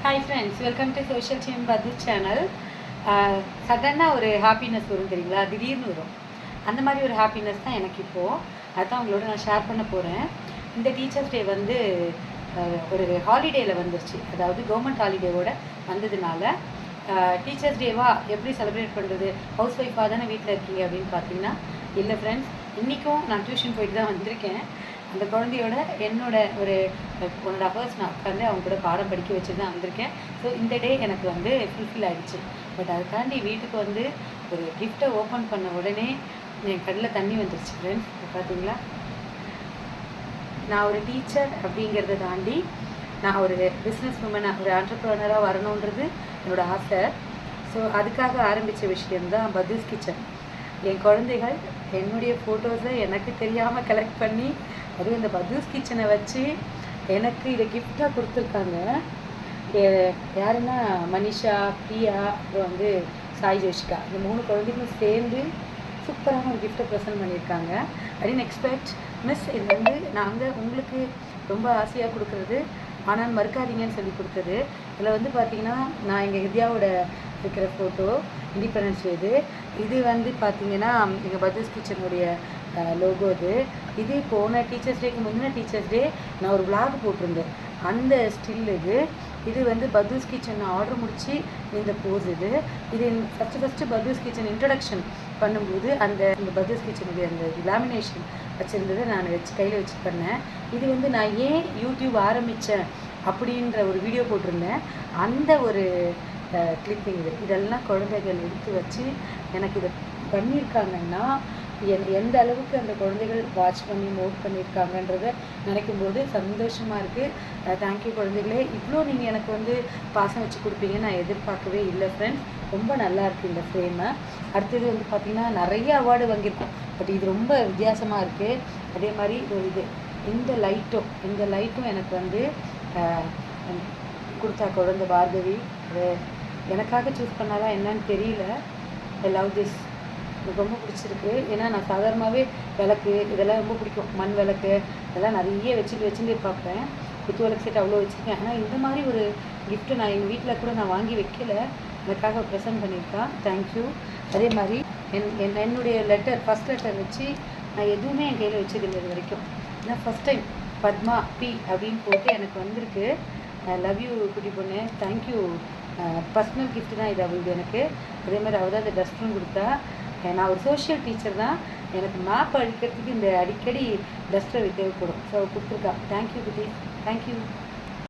Hi friends, welcome to social team பது channel. சடனாக ஒரு ஹாப்பினஸ் வரும் தெரியுங்களா, திடீர்னு வரும். அந்த மாதிரி ஒரு ஹாப்பினஸ் தான் எனக்கு இப்போது. அதுதான் உங்களோட நான் ஷேர் பண்ண போகிறேன். இந்த டீச்சர்ஸ் டே வந்து ஒரு ஹாலிடேயில் வந்துருச்சு, அதாவது கவர்மெண்ட் ஹாலிடேவோட வந்ததுனால டீச்சர்ஸ் டேவா எப்படி செலிப்ரேட் பண்ணுறது, ஹவுஸ் ஒய்ஃபாக தானே வீட்டில் இருக்கீங்க அப்படின்னு பார்த்தீங்கன்னா, இல்லை ஃப்ரெண்ட்ஸ், இன்றைக்கும் நான் டியூஷன் போயிட்டு தான் வந்திருக்கேன். அந்த குழந்தையோட என்னோட ஒரு 1.5 hours நான் உட்காந்து அவங்க கூட பாடம் படிக்க வச்சு தான் வந்திருக்கேன். ஸோ இந்த டே எனக்கு வந்து ஃபுல்ஃபில் ஆகிடுச்சு. பட் அதை தாண்டி வீட்டுக்கு வந்து ஒரு கிஃப்ட்டை ஓப்பன் பண்ண உடனே என் கண்ணில் தண்ணி வந்துருச்சு ஃப்ரெண்ட்ஸ். பார்த்தீங்களா, நான் ஒரு டீச்சர் அப்படிங்கிறத தாண்டி நான் ஒரு பிஸ்னஸ் உமனாக, ஒரு ஆண்டர்ப்ரனராக வரணுன்றது என்னோடய ஆசை. ஸோ அதுக்காக ஆரம்பித்த விஷயம்தான் பத்தூஸ் கிச்சன். என் குழந்தைகள் என்னுடைய ஃபோட்டோஸை எனக்கு தெரியாமல் கலெக்ட் பண்ணி, அதுவும் இந்த பத்தூஸ் கிச்சனை வச்சு எனக்கு இதை கிஃப்டாக கொடுத்துருக்காங்க. யாருன்னா மனிஷா, பிரியா, அப்புறம் வந்து சாய் ஜோஷிகா, இந்த 3 குழந்தைகளும் சேர்ந்து சூப்பரான ஒரு கிஃப்ட்டை ப்ரெசென்ட் பண்ணியிருக்காங்க. ஐ டிட்ன்ட் எக்ஸ்பெக்ட். மிஸ், இது வந்து நாங்கள் உங்களுக்கு ரொம்ப ஆசையாக கொடுக்குறது, ஆனால் மறுக்காதீங்கன்னு சொல்லி கொடுத்தது. இதில் வந்து பார்த்திங்கன்னா, நான் எங்கள் வித்யாவோட இருக்கிற ஃபோட்டோ, இண்டிபெண்டன்ஸ் இது வந்து பார்த்திங்கன்னா எங்கள் பத்தூஸ் கிச்சனுடைய லோகோ. இது போன டீச்சர்ஸ் டேக்கு முந்தின டீச்சர்ஸ் டே நான் ஒரு விளாக் போட்டிருந்தேன், அந்த ஸ்டில் இது வந்து பத்தூஸ் கிச்சன் நான் ஆர்டர் முடித்து இந்த போஸ். இது ஃபஸ்ட்டு பத்தூஸ் கிச்சன் இன்ட்ரடக்ஷன் பண்ணும்போது இந்த பத்தூஸ் கிச்சனுடைய அந்த லேமினேஷன் வச்சுருந்ததை நான் கையில் வச்சு பண்ணேன். இது வந்து நான் ஏன் யூடியூப் ஆரம்பித்தேன் அப்படின்ற ஒரு வீடியோ போட்டிருந்தேன். அந்த ஒரு கிளிப்பிங் இதெல்லாம் குழந்தைகள் எடுத்து வச்சு எனக்கு இதை பண்ணியிருக்காங்கன்னா, எந்த அளவுக்கு அந்த குழந்தைகள் வாட்ச் பண்ணி நோட் பண்ணியிருக்காங்கன்றதை நினைக்கும்போது சந்தோஷமாக இருக்குது. தேங்க்யூ குழந்தைகளே, இவ்வளோ நீங்கள் எனக்கு வந்து பாசம் வச்சு கொடுப்பீங்கன்னு நான் எதிர்பார்க்கவே இல்லை ஃப்ரெண்ட்ஸ். ரொம்ப நல்லா இருக்குது இந்த ஃப்ரேமை. அடுத்தது வந்து பார்த்திங்கன்னா நிறைய அவார்டு வாங்கியிருக்கோம், பட் இது ரொம்ப வித்தியாசமாக இருக்குது. அதே மாதிரி இந்த லைட்டும் எனக்கு வந்து கொடுத்தா குழந்தை பார்கவி. அது எனக்காக சூஸ் பண்ணாதான் என்னன்னு தெரியல. ஐ லவ் திஸ், எனக்கு ரொம்ப பிடிச்சிருக்கு. ஏன்னா நான் சாதாரணமாகவே விளக்கு இதெல்லாம் ரொம்ப பிடிக்கும், மண் விளக்கு இதெல்லாம் நிறைய வச்சுட்டு பார்ப்பேன். குத்து விளக்கு செட் அவ்வளோ வச்சுருக்கேன். ஆனால் இந்த மாதிரி ஒரு கிஃப்ட்டு நான் எங்கள் வீட்டில் கூட நான் வாங்கி வைக்கல, எனக்காக ப்ரெசென்ட் பண்ணியிருக்கான். தேங்க்யூ. அதே மாதிரி என்னுடைய ஃபஸ்ட் லெட்டர் வச்சு நான் எதுவுமே என் கையில் வச்சதில்லை இது வரைக்கும். ஏன்னா ஃபஸ்ட் டைம் பத்மா பி அப்படின்னு போட்டு எனக்கு வந்திருக்கு. லவ் யூ குட்டி பொண்ணு, தேங்க்யூ. பர்சனல் கிஃப்ட் தான் இது எனக்கு. அதே மாதிரி அவள் தான் இந்த டஸ்ட்பின் கொடுத்தா. நான் ஒரு சோஷியல் டீச்சர் தான், எனக்கு மேப் அழிக்கிறதுக்கு இந்த அடிக்கடி டஸ்டர் தேவைப்படும். ஸோ கொடுத்துருக்கா. தேங்க்யூ குட்டி, தேங்க்யூ.